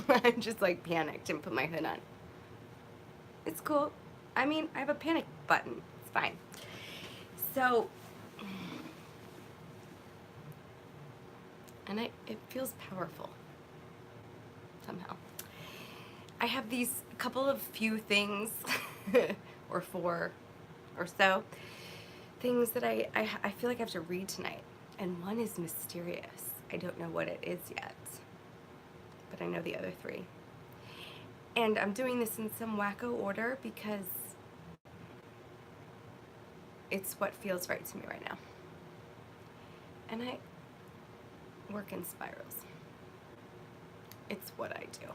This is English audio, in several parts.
I just like panicked and put my hood on. It's cool. I mean, I have a panic button. It's fine. So, and it feels powerful somehow. I have these couple of few things, or four or so, things that I feel like I have to read tonight. And one is mysterious. I don't know what it is yet, but I know the other three. And I'm doing this in some wacko order because it's what feels right to me right now. And I work in spirals. It's what I do.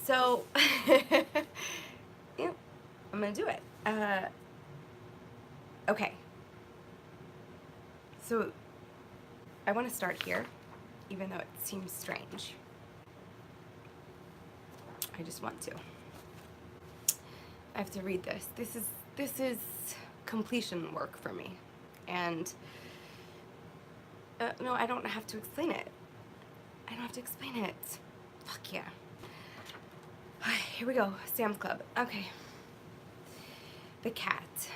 So, yeah, I'm gonna do it. Okay. So, I want to start here, even though it seems strange. I just want to. I have to read this. This is completion work for me, and no, I don't have to explain it. I don't have to explain it. Fuck yeah. Here we go. Sam's Club. Okay. The Cat.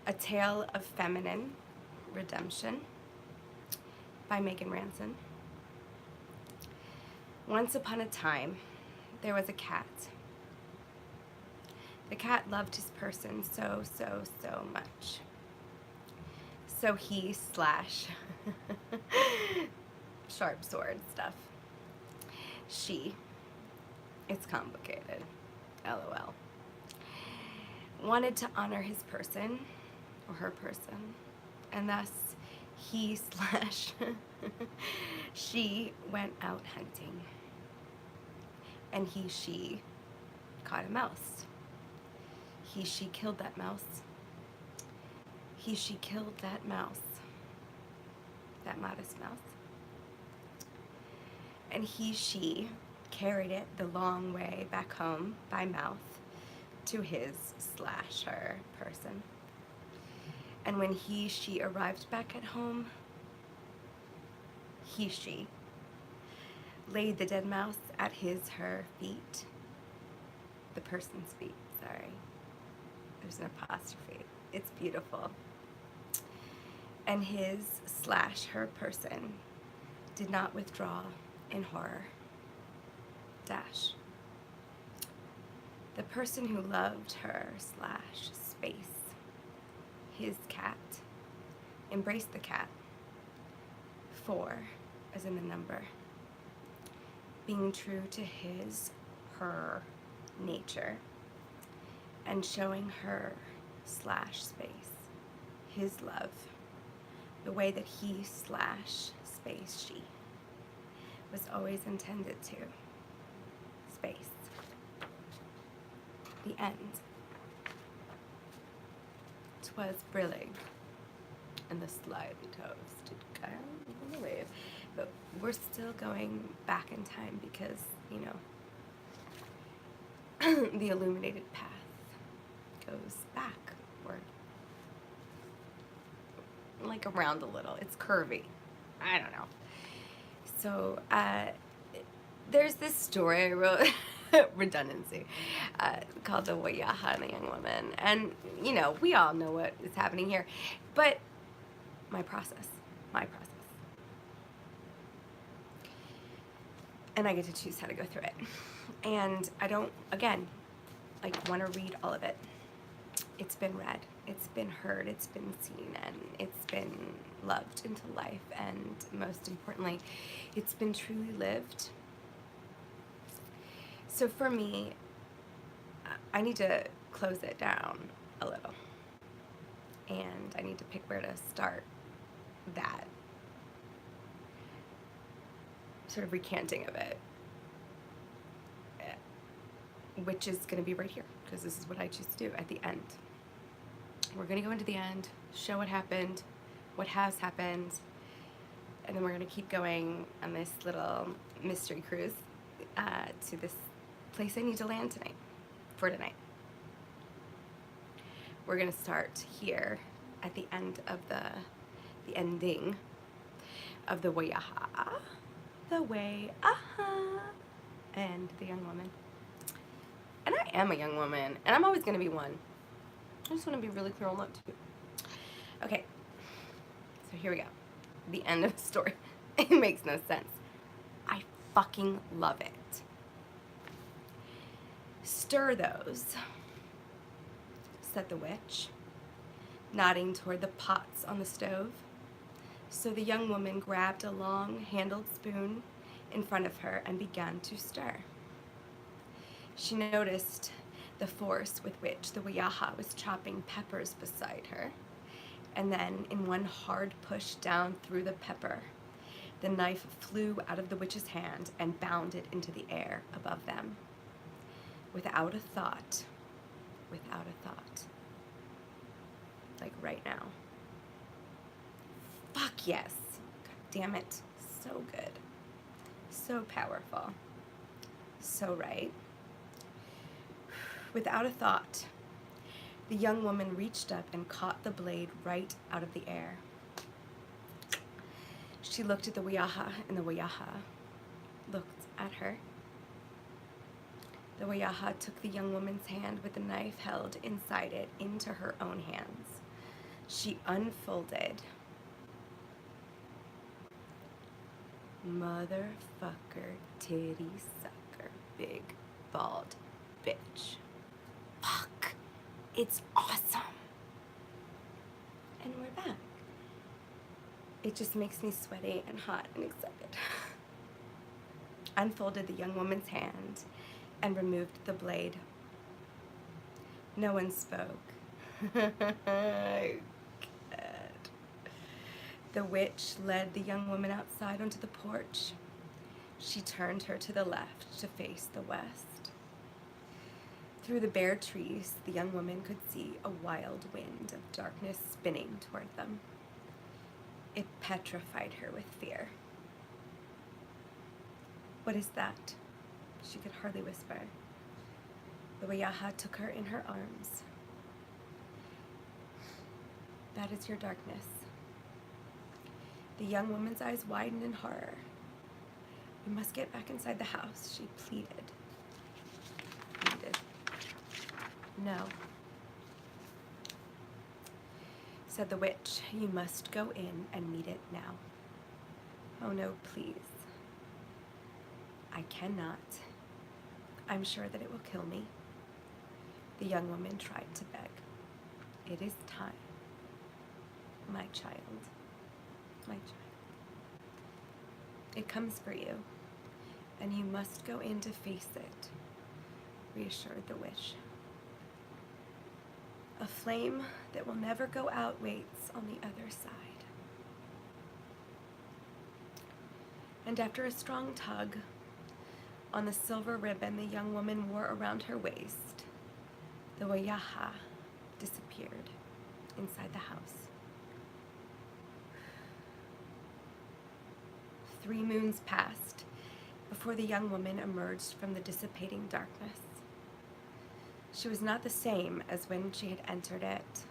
A Tale of Feminine Redemption by Ransone. Once upon a time, there was a cat. The cat loved his person so much. So he / sharp sword stuff. She, it's complicated, LOL, wanted to honor his person, or her person, and thus he / she went out hunting. And she caught a mouse. She killed that mouse. She killed that mouse. That modest mouse. And she carried it the long way back home by mouth to his / her person. And when she arrived back at home, she laid the dead mouse at her feet. The person's feet, sorry. There's an apostrophe. It's beautiful. And his / her person did not withdraw in horror. The person who loved her / space, his cat, embraced the cat. 4 as in the number. Being true to her nature, and showing her / space his love, the way that he / space she was always intended to. Space. The end. 'Twas brillig, and the slimy toes did guile on the wave. But we're still going back in time because, you know, the illuminated path goes backward. Like around a little. It's curvy. I don't know. So, there's this story I wrote, redundancy, called The Wayaha and the Young Woman. And, you know, we all know what is happening here. But my process. And I get to choose how to go through it. And I don't, again, like, want to read all of it. It's been read, it's been heard, it's been seen, and it's been loved into life, and most importantly, it's been truly lived. So for me, I need to close it down a little, and I need to pick where to start that sort of recanting of it, which is going to be right here, because this is what I choose to do at the end. We're going to go into the end, show what happened, what has happened, and then we're going to keep going on this little mystery cruise to this place I need to land tonight, for tonight. We're going to start here at the end of the ending of the Wayaha, the Wayaha, and the young woman. And I am a young woman, and I'm always going to be one. I just want to be really clear on that too. Okay, so here we go. The end of the story. It makes no sense. I fucking love it. Stir those, said the witch, nodding toward the pots on the stove. So the young woman grabbed a long-handled spoon in front of her and began to stir. She noticed the force with which the Wayaha was chopping peppers beside her, and then, in one hard push down through the pepper, the knife flew out of the witch's hand and bounded into the air above them. Without a thought. Like right now. Fuck yes. God damn it. So good. So powerful. So right. Without a thought, the young woman reached up and caught the blade right out of the air. She looked at the Wayaha, and the Wayaha looked at her. The Wayaha took the young woman's hand with the knife held inside it into her own hands. She unfolded. Motherfucker, titty sucker, big, bald bitch. Fuck. It's awesome. And we're back. It just makes me sweaty and hot and excited. Unfolded the young woman's hand and removed the blade. No one spoke. Good. The witch led the young woman outside onto the porch. She turned her to the left to face the west. Through the bare trees, the young woman could see a wild wind of darkness spinning toward them. It petrified her with fear. What is that? She could hardly whisper. The Wayaha took her in her arms. That is your darkness. The young woman's eyes widened in horror. We must get back inside the house, she pleaded. No, said the witch. You must go in and meet it now. Oh no, please. I cannot. I'm sure that it will kill me. The young woman tried to beg. It is time. My child. My child. It comes for you, and you must go in to face it, reassured the witch. A flame that will never go out waits on the other side. And after a strong tug on the silver ribbon the young woman wore around her waist, the Wayaha disappeared inside the house. 3 moons passed before the young woman emerged from the dissipating darkness. She was not the same as when she had entered it.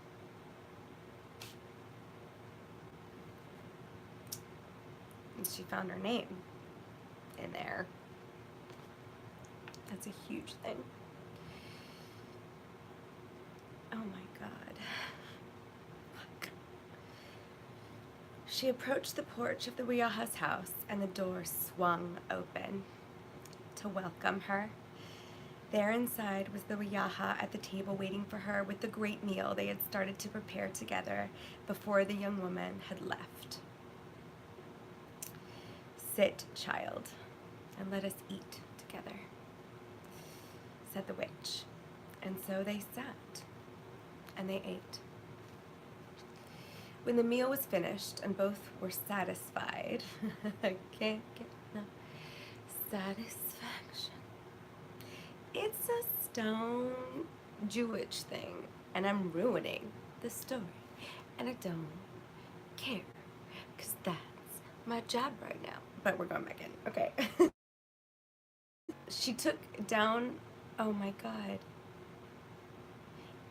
And she found her name in there. That's a huge thing. Oh my God. Fuck. She approached the porch of the Wayaha's house, and the door swung open to welcome her. There inside was the Wayaha at the table waiting for her with the great meal they had started to prepare together before the young woman had left. Sit, child, and let us eat together, said the witch. And so they sat, and they ate. When the meal was finished and both were satisfied, I can't get enough satisfaction. It's a stone Jewish thing, and I'm ruining the story, and I don't care, because that's my job right now. But we're going back in, okay. She took down, oh my God.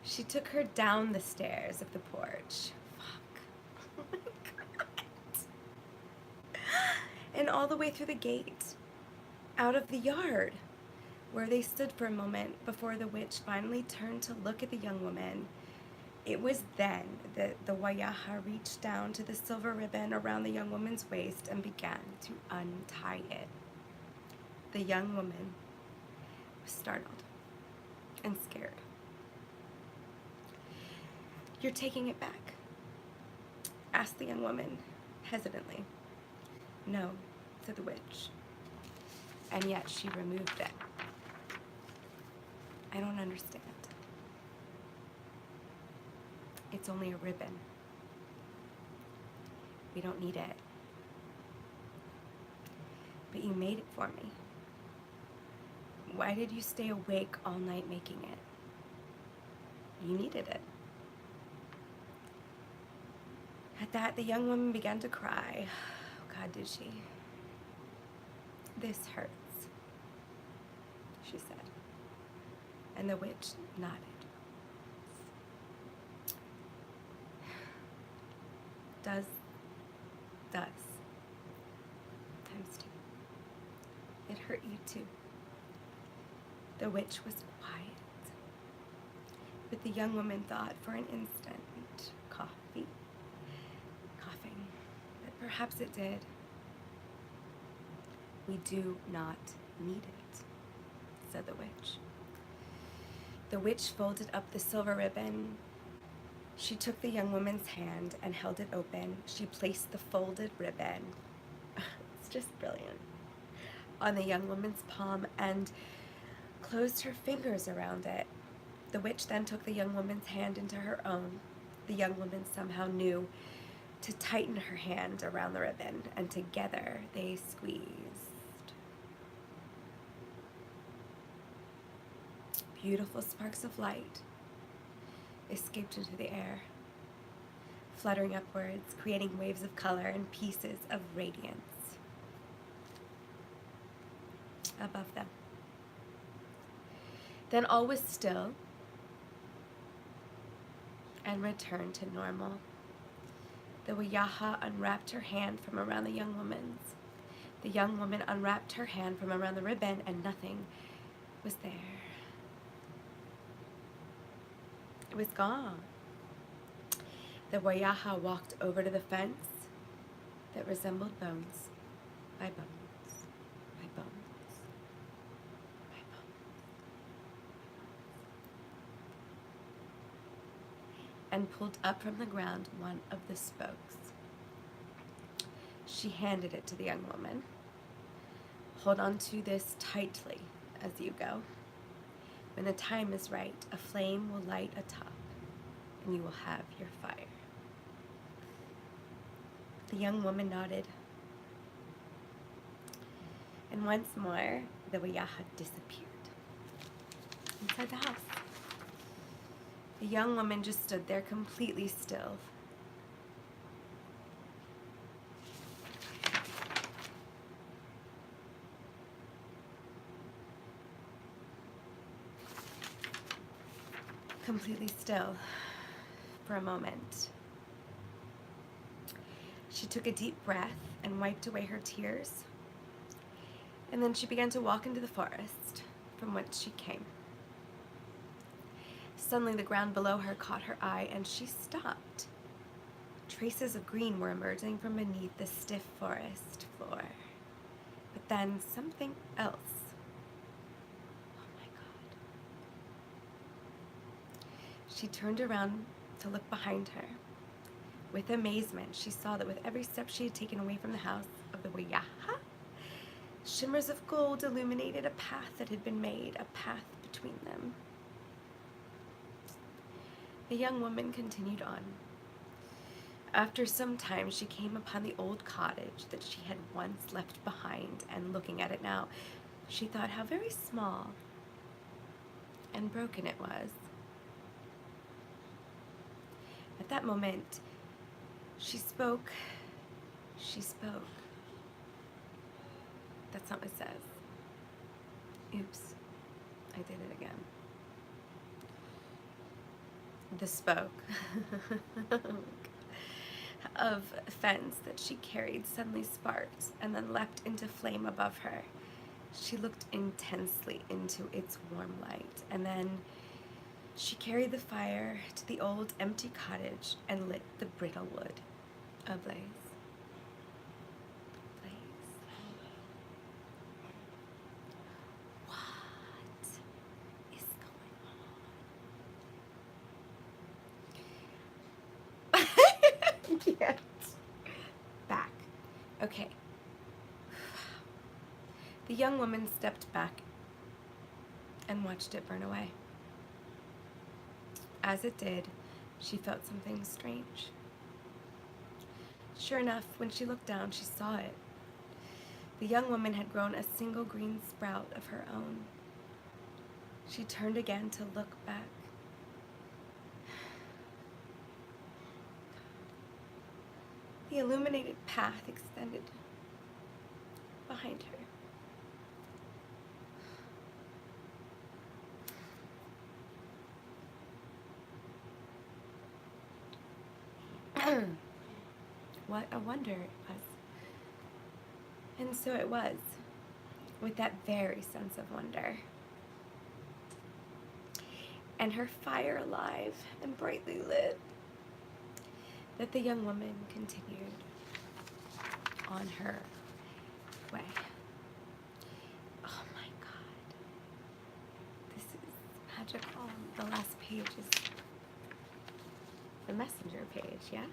She took her down the stairs of the porch. Fuck. Oh my God. and all the way through the gate, out of the yard, where they stood for a moment before the witch finally turned to look at the young woman. It was then that the Wayaha reached down to the silver ribbon around the young woman's waist and began to untie it. The young woman was startled and scared. "You're taking it back?" asked the young woman hesitantly. "No," said the witch, "and yet she removed it. I don't understand. It's only a ribbon. We don't need it. But you made it for me. Why did you stay awake all night making it? You needed it." At that, the young woman began to cry. Oh, God, did she? "This hurts," she said. And the witch nodded. Does. Times two. It hurt you too. The witch was quiet, but the young woman thought for an instant, coughing, that perhaps it did. "We do not need it," said the witch. The witch folded up the silver ribbon. She took the young woman's hand and held it open. She placed the folded ribbon, it's just brilliant, on the young woman's palm and closed her fingers around it. The witch then took the young woman's hand into her own. The young woman somehow knew to tighten her hand around the ribbon, and together they squeezed. Beautiful sparks of light escaped into the air, fluttering upwards, creating waves of color and pieces of radiance above them. Then all was still and returned to normal. The Wayaha unwrapped her hand from around the young woman's. The young woman unwrapped her hand from around the ribbon, and nothing was there. It was gone. The Wayaha walked over to the fence that resembled bones by bones by bones by bones, and pulled up from the ground one of the spokes. She handed it to the young woman. "Hold on to this tightly as you go. When the time is right, a flame will light atop, and you will have your fire." The young woman nodded. And once more, the Wayaha disappeared inside the house. The young woman just stood there completely still. Completely still for a moment. She took a deep breath and wiped away her tears. And then she began to walk into the forest from whence she came. Suddenly the ground below her caught her eye and she stopped. Traces of green were emerging from beneath the stiff forest floor. But then something else. Oh my God. She turned around to look behind her. With amazement, she saw that with every step she had taken away from the house of the Wayaha, shimmers of gold illuminated a path that had been made, a path between them. The young woman continued on. After some time, she came upon the old cottage that she had once left behind, and looking at it now, she thought how very small and broken it was. At that moment, she spoke. That's not what it says. Oops, I did it again. The spoke. of fence that she carried suddenly sparked and then leapt into flame above her. She looked intensely into its warm light, and then she carried the fire to the old empty cottage and lit the brittle wood ablaze. What is going on? I can't. Back. Okay. The young woman stepped back and watched it burn away. As it did, she felt something strange. Sure enough, when she looked down, she saw it. The young woman had grown a single green sprout of her own. She turned again to look back. The illuminated path extended behind her. What a wonder it was. And so it was, with that very sense of wonder. And her fire alive and brightly lit, that the young woman continued on her way. Oh my God. This is magical. The last page is the messenger page, yeah?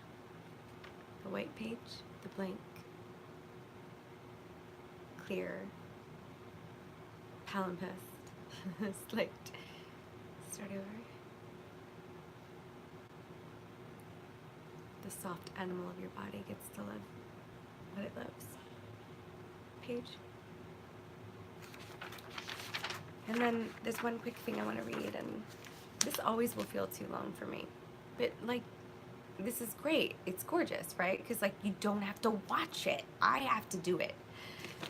The white page, the blank, clear, palimpsest, slicked. Start over. The soft animal of your body gets to live what it lives. Page. And then there's one quick thing I want to read, and this always will feel too long for me. But, like, this is great. It's gorgeous, right? Because, like, you don't have to watch it. I have to do it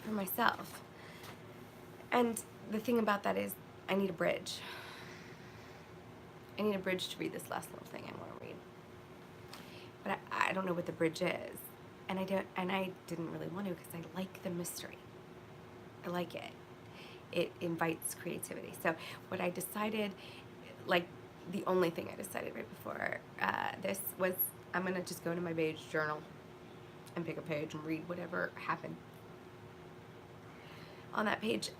for myself. And the thing about that is I need a bridge. I need a bridge to read this last little thing I want to read. But I don't know what the bridge is. And I didn't really want to because I like the mystery. I like it. It invites creativity. So what I decided, like, the only thing I decided right before this was I'm going to just go into my page journal and pick a page and read whatever happened on that page.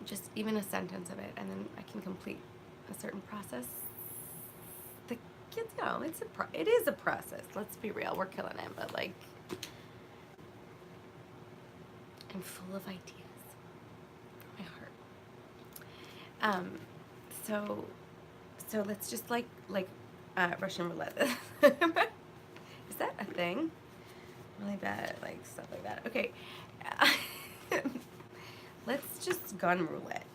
Just even a sentence of it, and then I can complete a certain process. The kids, you know, it is a process. Let's be real. We're killing it, but, like, I'm full of ideas. My heart. So let's just like Russian roulette. Is that a thing? Really bad at, like, stuff like that. Okay. Let's just gun roulette.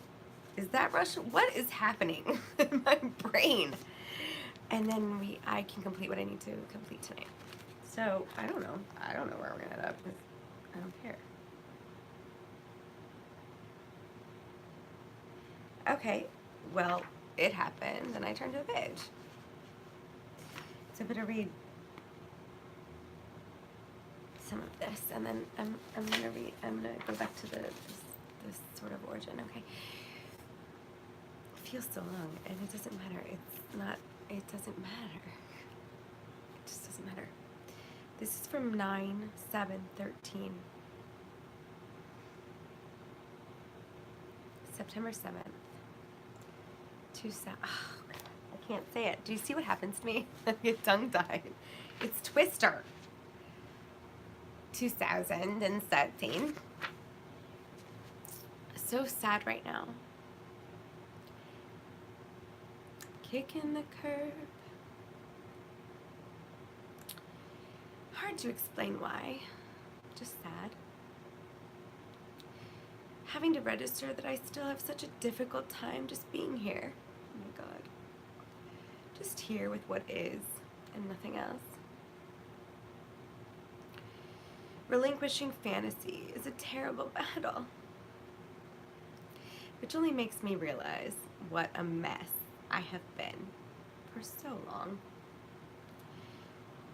Is that Russian? What is happening in my brain? And then I can complete what I need to complete tonight. So I don't know. I don't know where we're gonna end up because I don't care. Okay, well, it happened, and I turned to the page. So I'm gonna read some of this, and then I'm gonna go back to this sort of origin. Okay, it feels so long, and it doesn't matter. It doesn't matter. It just doesn't matter. This is from 9/7/13. September 7th. Oh, I can't say it. Do you see what happens to me? I get tongue-tied. It's Twister. 2013. So sad right now. Kicking the curb. Hard to explain why. Just sad. Having to register that I still have such a difficult time just being here. Oh my God. Just here with what is and nothing else. Relinquishing fantasy is a terrible battle, which only makes me realize what a mess I have been for so long.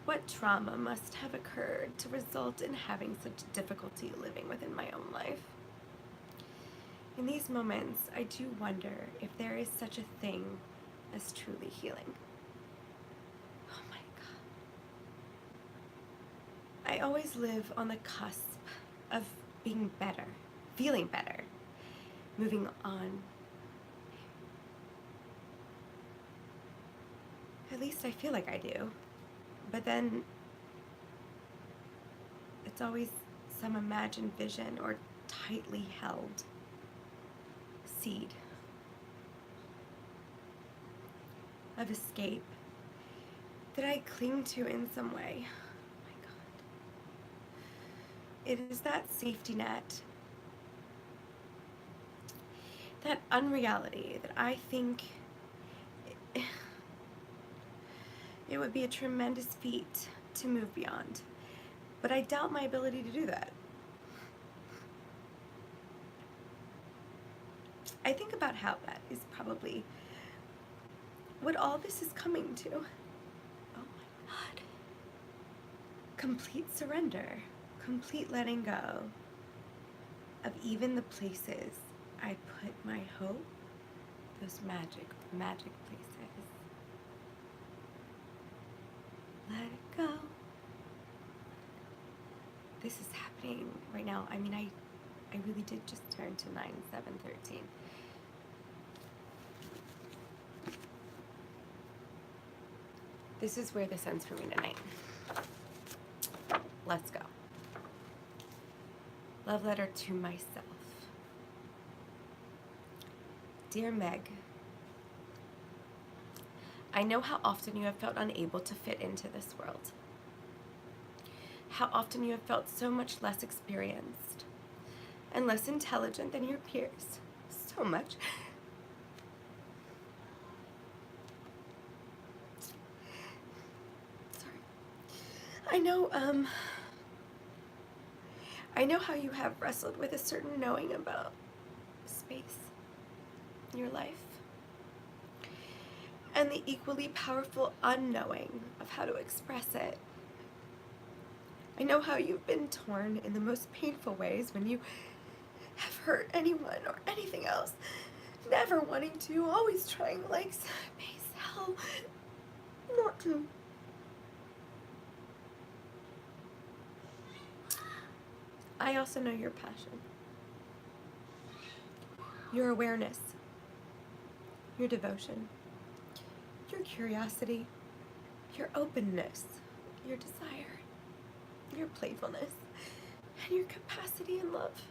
What trauma must have occurred to result in having such difficulty living within my own life? In these moments, I do wonder if there is such a thing as truly healing. Oh my God. I always live on the cusp of being better, feeling better, moving on. At least I feel like I do. But then it's always some imagined vision or tightly held seed of escape that I cling to in some way. Oh my God. It is that safety net, that unreality that I think it would be a tremendous feat to move beyond. But I doubt my ability to do that. I think about how that is probably what all this is coming to. Oh my God. Complete surrender, complete letting go of even the places I put my hope, those magic places. Let it go. This is happening right now. I mean, I really did just turn to 9/7/13. This is where this ends for me tonight. Let's go. Love letter to myself. Dear Meg, I know how often you have felt unable to fit into this world. How often you have felt so much less experienced and less intelligent than your peers. So much. Sorry. I know how you have wrestled with a certain knowing about space in your life, and the equally powerful unknowing of how to express it. I know how you've been torn in the most painful ways when you have hurt anyone or anything else, never wanting to, always trying like space hell not to. I also know your passion, your awareness, your devotion, your curiosity, your openness, your desire, your playfulness, and your capacity in love.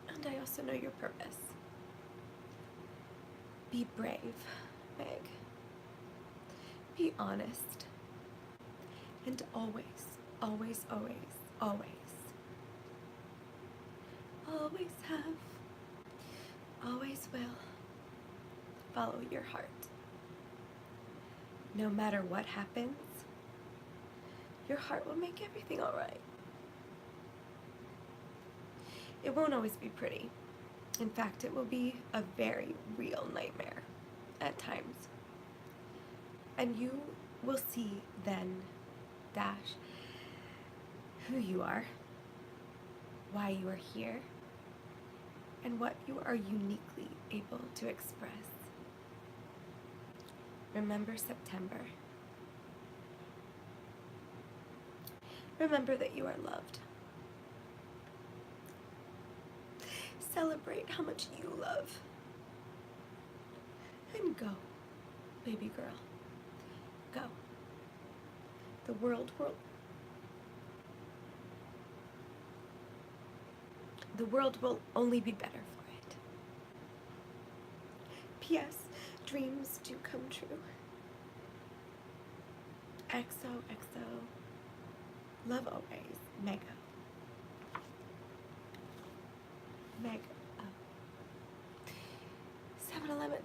And I also know your purpose. Be brave, Meg. Be honest. And always, always, always, always, always have, always will follow your heart. No matter what happens, your heart will make everything all right. It won't always be pretty. In fact, it will be a very real nightmare at times. And you will see then, Dash, who you are, why you are here, and what you are uniquely able to express. Remember September. Remember that you are loved. Celebrate how much you love. And go, baby girl. Go. The world will only be better for it. P.S. Dreams do come true. XOXO. Love always. Mega. Meg. 7-Eleven.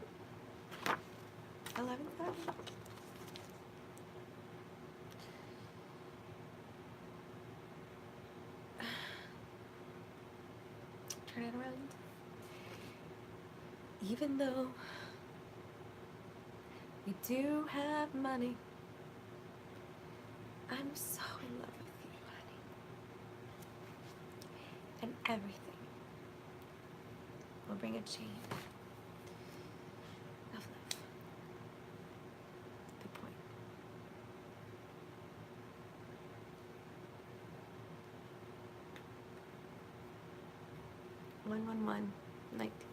11-7. Turn it around. Even though We do have money. I'm so in love with you, honey. And everything will bring a chain of love. Good point. 111 19.